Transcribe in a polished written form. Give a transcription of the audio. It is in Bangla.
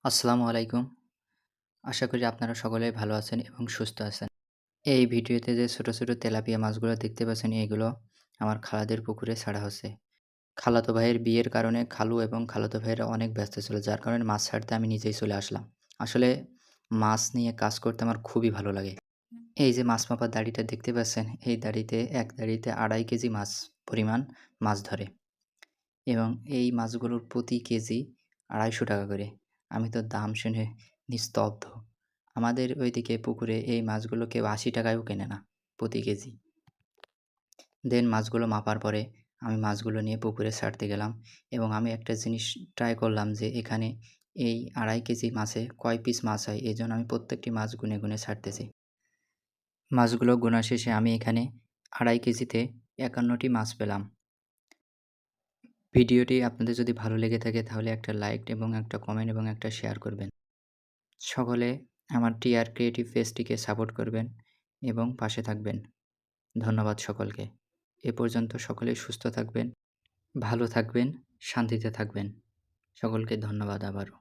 আসসালামু আলাইকুম। আশা করি আপনারা সকলেই ভালো আছেন এবং সুস্থ আছেন। এই ভিডিওতে যে ছোট, ছোট তেলাপিয়া মাছগুলো দেখতে পাচ্ছেন এগুলো আমার খালাদের পুকুরে ছাড়া হচ্ছে। খালাতো ভাইয়ের বিয়ের কারণে খালু এবং খালাতো ভাইয়েরা অনেক ব্যস্ত ছিল। যার কারণে মাছ ছাড়তে আমি নিজেই চলে আসলাম। আসলে মাছ নিয়ে কাজ করতে আমার খুবই ভালো লাগে। এই যে মাছ মাপার দাড়িটা দেখতে পাচ্ছেন, এই দাড়িতে এক দাড়িতে ২.৫ কেজি মাছ পরিমাণ মাছ ধরে এবং এই মাছগুলোর প্রতি কেজি ৳২৫০ করে। আমি তো দাম শুনে নিস্তব্ধ। আমাদের ওইদিকে পুকুরে এই মাছগুলো কেউ ৳৮০ ও কেনে না প্রতি কেজি। দেন মাছগুলো মাপার পরে আমি মাছগুলো নিয়ে পুকুরে ছাড়তে গেলাম এবং আমি একটা জিনিস ট্রাই করলাম যে এখানে এই ২.৫ কেজি মাছে কয় পিস মাছ হয় এজন্য আমি প্রত্যেকটি মাছ গুনে, গুনে ছাড়তেছি। মাছগুলো গোনা শেষে আমি এখানে ২.৫ কেজিতে ৫১টি মাছ পেলাম। ভিডিওটি আপনাদের যদি ভালো লেগে থাকে তাহলে একটা লাইক এবং একটা কমেন্ট এবং একটা শেয়ার করবেন। সকলে আমার টিআর ক্রিয়েটিভ পেজটিকে সাপোর্ট করবেন এবং পাশে থাকবেন। ধন্যবাদ সকলকে। এ পর্যন্ত সকলেই সুস্থ থাকবেন, ভালো থাকবেন, শান্তিতে থাকবেন। সকলকে ধন্যবাদ আবারও।